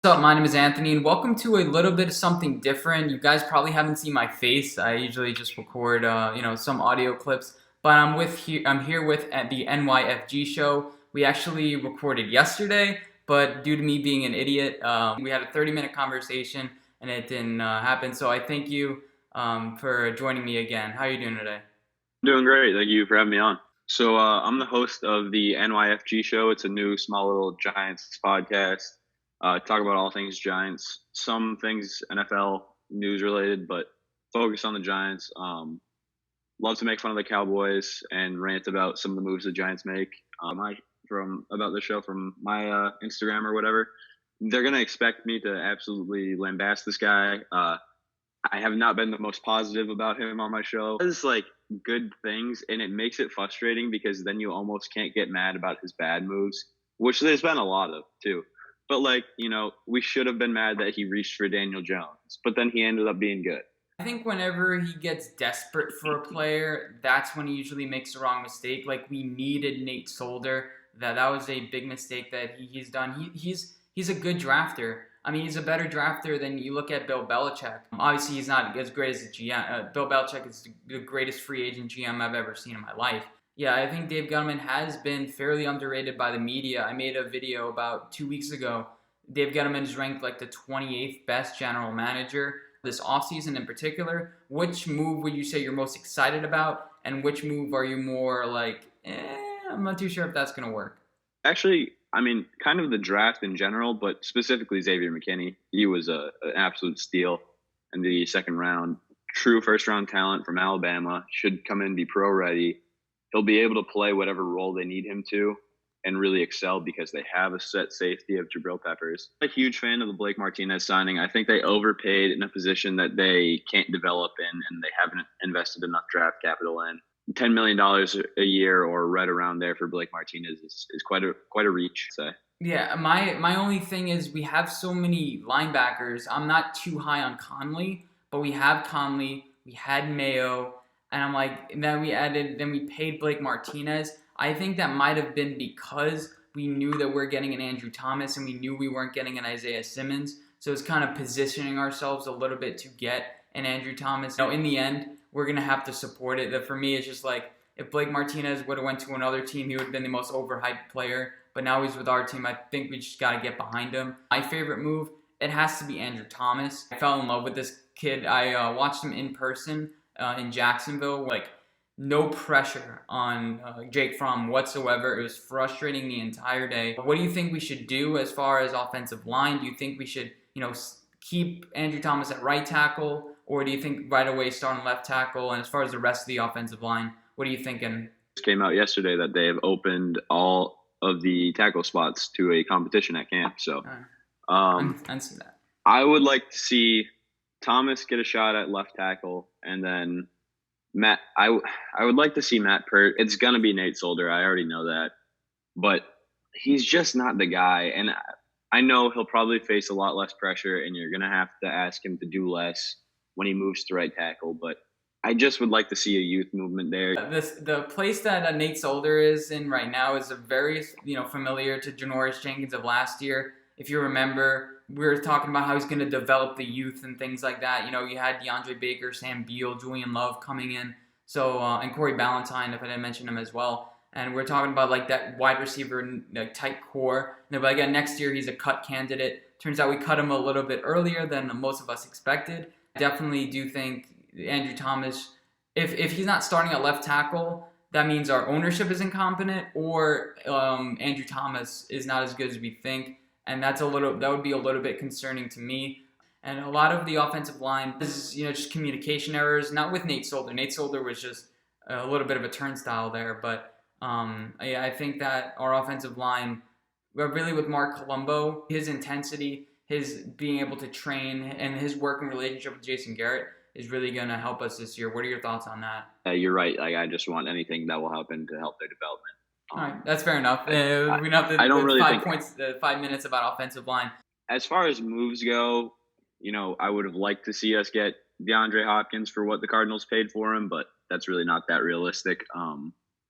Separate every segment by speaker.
Speaker 1: What's up? My name is Anthony, and welcome to a little bit of something different. You guys probably haven't seen my face. I usually just record, some audio clips. But I'm here with at the NYFG show. We actually recorded yesterday, but due to me being an idiot, we had a 30-minute conversation, and it didn't happen. So I thank you for joining me again. How are you doing today?
Speaker 2: Doing great. Thank you for having me on. I'm the host of the NYFG show. It's a new small little Giants podcast. Talk about all things Giants, some things NFL news related, but focus on the Giants. Love to make fun of the Cowboys and rant about some of the moves the Giants make. From about the show from my Instagram or whatever. They're gonna expect me to absolutely lambast this guy. I have not been the most positive about him on my show. It's like good things, and it makes it frustrating because then you almost can't get mad about his bad moves, which there's been a lot of too. But we should have been mad that he reached for Daniel Jones, but then he ended up being good.
Speaker 1: I think whenever he gets desperate for a player, that's when he usually makes the wrong mistake. Like we needed Nate Solder. That was a big mistake that he's done. He's a good drafter. I mean, he's a better drafter than you look at Bill Belichick. Obviously, he's not as great as a GM. Bill Belichick is the greatest free agent GM I've ever seen in my life. Yeah, I think Dave Gettleman has been fairly underrated by the media. I made a video about 2 weeks ago. Dave Gettleman is ranked like the 28th best general manager this offseason in particular. Which move would you say you're most excited about, and which move are you more like, I'm not too sure if that's going to work?
Speaker 2: Actually, I mean, kind of the draft in general, but specifically Xavier McKinney. He was an absolute steal in the second round. True first round talent from Alabama. Should come in, be pro ready. He'll be able to play whatever role they need him to and really excel because they have a set safety of Jabril Peppers. I'm a huge fan of the Blake Martinez signing. I think they overpaid in a position that they can't develop in, and they haven't invested enough draft capital in. $10 million a year or right around there for Blake Martinez is quite a reach, say.
Speaker 1: Yeah, my only thing is we have so many linebackers. I'm not too high on Conley, but we have Conley, we had Mayo, and I'm like, and then we paid Blake Martinez. I think that might have been because we knew that we're getting an Andrew Thomas and we knew we weren't getting an Isaiah Simmons. So it's kind of positioning ourselves a little bit to get an Andrew Thomas. In the end, we're going to have to support it. That for me, it's just like if Blake Martinez would have went to another team, he would have been the most overhyped player. But now he's with our team. I think we just got to get behind him. My favorite move, it has to be Andrew Thomas. I fell in love with this kid. I watched him in person in Jacksonville. Like, no pressure on Jake Fromm whatsoever. It was frustrating the entire day. What do you think we should do as far as offensive line? Do you think we should, keep Andrew Thomas at right tackle, or do you think right away start on left tackle? And as far as the rest of the offensive line, what are you thinking?
Speaker 2: It came out yesterday that they have opened all of the tackle spots to a competition at camp. So
Speaker 1: I see that.
Speaker 2: I would like to see Thomas get a shot at left tackle, and then Matt. I would like to see Matt Pert. It's gonna be Nate Solder. I already know that, but he's just not the guy. And I know he'll probably face a lot less pressure, and you're gonna have to ask him to do less when he moves to right tackle. But I just would like to see a youth movement there.
Speaker 1: The place that Nate Solder is in right now is a very familiar to Janoris Jenkins of last year. If you remember, we were talking about how he's going to develop the youth and things like that. You had DeAndre Baker, Sam Beal, Julian Love coming in, so and Corey Ballantyne, if I didn't mention him as well. And we're talking about like that wide receiver tight core. But again, next year he's a cut candidate. Turns out we cut him a little bit earlier than most of us expected. I definitely do think Andrew Thomas, if he's not starting at left tackle, that means our ownership is incompetent, or Andrew Thomas is not as good as we think, and that would be a little bit concerning to me. And a lot of the offensive line is just communication errors. Not with Nate Solder. Nate Solder was just a little bit of a turnstile there, but I think that our offensive line, really with Mark Colombo, his intensity, his being able to train, and his working relationship with Jason Garrett is really going to help us this year. What are your thoughts on that?
Speaker 2: You're right. Like, I just want anything that will happen to help their development.
Speaker 1: All right, that's fair enough. We don't have
Speaker 2: I don't really think
Speaker 1: 5 minutes about offensive line.
Speaker 2: As far as moves go, I would have liked to see us get DeAndre Hopkins for what the Cardinals paid for him, but that's really not that realistic.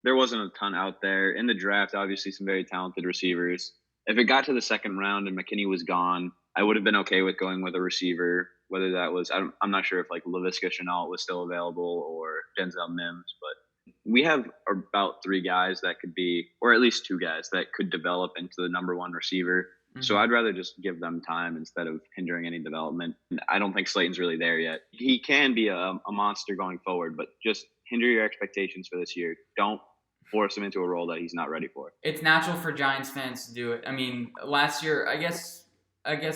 Speaker 2: There wasn't a ton out there in the draft. Obviously, some very talented receivers. If it got to the second round and McKinney was gone, I would have been okay with going with a receiver, whether that was I'm not sure if like Laviska Shenault was still available or Denzel Mims, but we have about 3 guys that could be, or at least 2 guys that could develop into the number 1 receiver. So I'd rather just give them time instead of hindering any development. I don't think Slayton's really there yet. He can be a monster going forward, but just hinder your expectations for this year. Don't force him into a role that he's not ready for.
Speaker 1: It's natural for Giants fans to do it. I mean, last year, I guess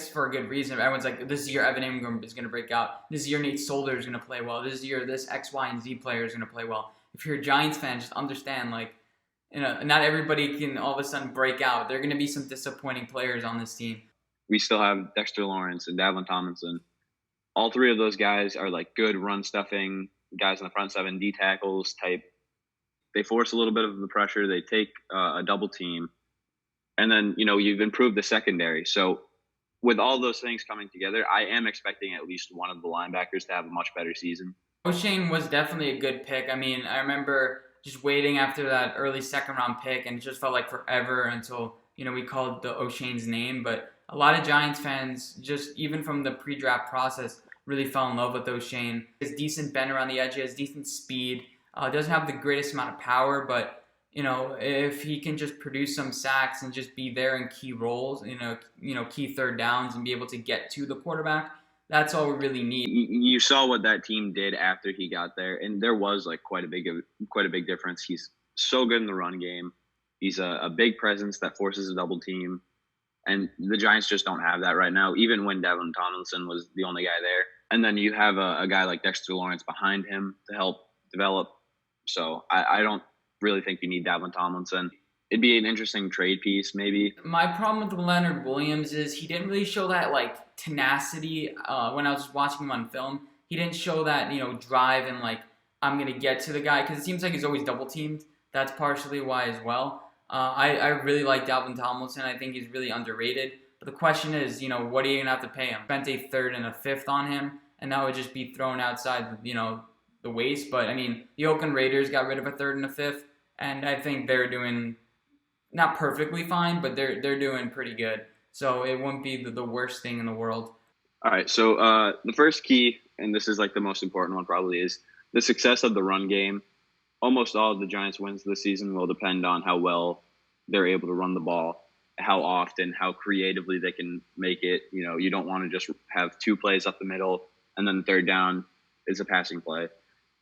Speaker 1: for a good reason. Everyone's like, this year Evan Ingram is going to break out. This year Nate Solder is going to play well. This year this X, Y, and Z player is going to play well. If you're a Giants fan, just understand, like, not everybody can all of a sudden break out. There are going to be some disappointing players on this team.
Speaker 2: We still have Dexter Lawrence and Davin Tomlinson. All 3 of those guys are like good run stuffing guys in the front 7, D tackles type. They force a little bit of the pressure. They take a double team. And then, you've improved the secondary. So with all those things coming together, I am expecting at least one of the linebackers to have a much better season.
Speaker 1: Oshane was definitely a good pick. I mean, I remember just waiting after that early second-round pick, and it just felt like forever until, we called the Oshane's name. But a lot of Giants fans, just even from the pre-draft process, really fell in love with Oshane. He has decent bend around the edges, decent speed. Doesn't have the greatest amount of power, but if he can just produce some sacks and just be there in key roles, key third downs and be able to get to the quarterback, that's all we really need.
Speaker 2: You saw what that team did after he got there, and there was like quite a big difference. He's so good in the run game. He's a big presence that forces a double team, and the Giants just don't have that right now, even when Davin Tomlinson was the only guy there. And then you have a guy like Dexter Lawrence behind him to help develop. So I don't really think you need Davin Tomlinson. It'd be an interesting trade piece, maybe.
Speaker 1: My problem with Leonard Williams is he didn't really show that like tenacity when I was watching him on film. He didn't show that drive and like I'm gonna get to the guy, because it seems like he's always double teamed. That's partially why as well. I really like Dalvin Tomlinson. I think he's really underrated. But the question is, what are you gonna have to pay him? Spent a 3rd and a 5th on him, and that would just be thrown outside the waste. But I mean, the Oakland Raiders got rid of a 3rd and a 5th, and I think they're doing not perfectly fine, but they're doing pretty good. So it wouldn't be the worst thing in the world.
Speaker 2: All right, so the first key, and this is like the most important one probably, is the success of the run game. Almost all of the Giants' wins this season will depend on how well they're able to run the ball, how often, how creatively they can make it. You don't want to just have 2 plays up the middle and then the 3rd down is a passing play.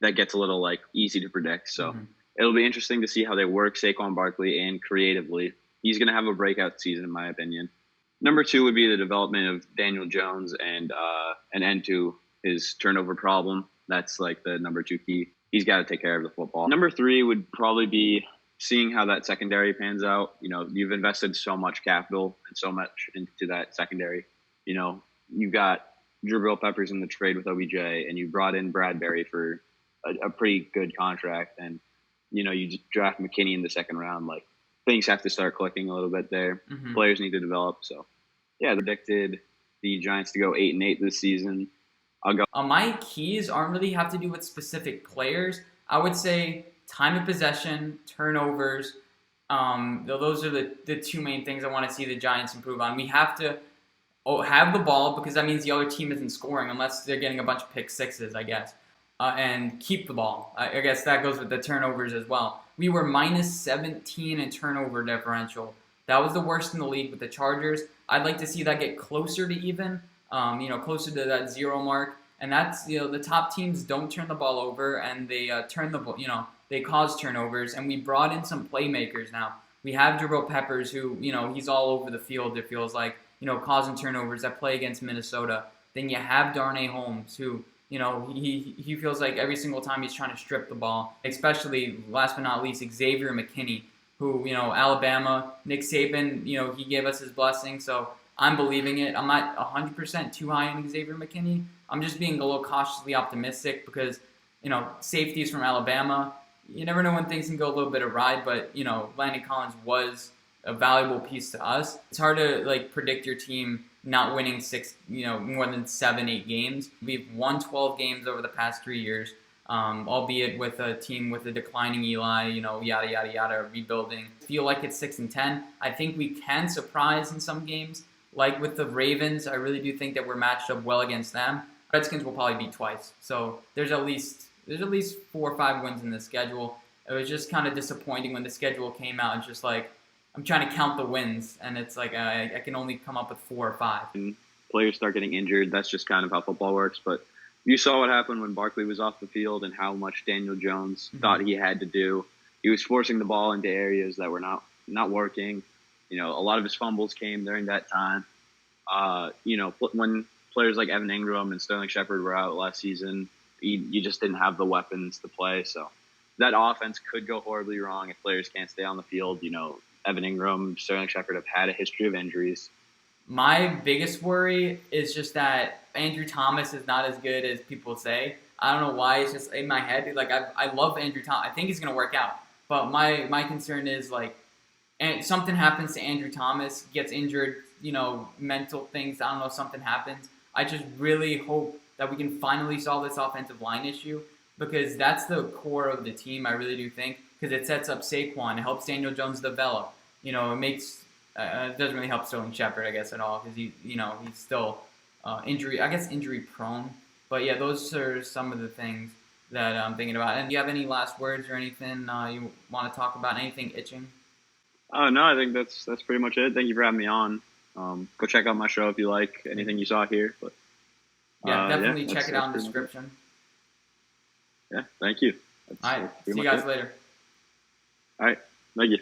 Speaker 2: That gets a little like easy to predict. So it'll be interesting to see how they work Saquon Barkley and creatively. He's going to have a breakout season, in my opinion. Number 2 would be the development of Daniel Jones and an end to his turnover problem. That's like the number 2 key. He's got to take care of the football. Number 3 would probably be seeing how that secondary pans out. You've invested so much capital and so much into that secondary. You've got Jabril Peppers in the trade with OBJ, and you brought in Bradbury for a pretty good contract, and you draft McKinney in the 2nd round. Like, things have to start clicking a little bit there. Players need to develop. So yeah, predicted the Giants to go 8-8 this season. I'll go.
Speaker 1: My keys aren't really have to do with specific players. I would say time of possession, turnovers. Those are the 2 main things I want to see the Giants improve on. We have to have the ball, because that means the other team isn't scoring unless they're getting a bunch of pick sixes, I guess. And keep the ball. I guess that goes with the turnovers as well. We were minus 17 in turnover differential. That was the worst in the league with the Chargers. I'd like to see that get closer to even, closer to that 0 mark. And that's, the top teams don't turn the ball over, and they they cause turnovers. And we brought in some playmakers now. We have Jabril Peppers, who, he's all over the field, it feels like, causing turnovers that play against Minnesota. Then you have Darnay Holmes, who, he feels like every single time he's trying to strip the ball, especially, last but not least, Xavier McKinney, who, Alabama, Nick Saban, he gave us his blessing, so I'm believing it. I'm not 100% too high on Xavier McKinney. I'm just being a little cautiously optimistic because, safeties from Alabama, you never know when things can go a little bit awry, but, Landon Collins was a valuable piece to us. It's hard to, predict your team not winning more than 7-8 games. We've won 12 games over the past 3 years, albeit with a team with a declining Eli, yada, yada, yada, rebuilding. Feel like it's 6-10. I think we can surprise in some games, like with the Ravens, I really do think that we're matched up well against them. Redskins will probably beat twice. So there's at least 4 or 5 wins in the schedule. It was just kind of disappointing when the schedule came out. It's just like I'm trying to count the wins, and it's like I can only come up with 4 or 5.
Speaker 2: And players start getting injured. That's just kind of how football works. But you saw what happened when Barkley was off the field and how much Daniel Jones thought he had to do. He was forcing the ball into areas that were not working. A lot of his fumbles came during that time. When players like Evan Ingram and Sterling Shepard were out last season, you just didn't have the weapons to play. So that offense could go horribly wrong if players can't stay on the field. Evan Ingram, Sterling Shepard have had a history of injuries.
Speaker 1: My biggest worry is just that Andrew Thomas is not as good as people say. I don't know why. It's just in my head. Like I love Andrew Thomas. I think he's going to work out. But my concern is like, and something happens to Andrew Thomas, gets injured, mental things. I don't know, something happens. I just really hope that we can finally solve this offensive line issue, because that's the core of the team. I really do think, because it sets up Saquon, it helps Daniel Jones develop. It makes it doesn't really help Sterling Shepard, I guess, at all, because he's still injury prone. But yeah, those are some of the things that I'm thinking about. And do you have any last words or anything you want to talk about? Anything itching?
Speaker 2: No, I think that's pretty much it. Thank you for having me on. Go check out my show if you like anything you saw here. But
Speaker 1: definitely check it out in the description.
Speaker 2: Yeah, thank you.
Speaker 1: All right, see you guys later.
Speaker 2: All right, thank you.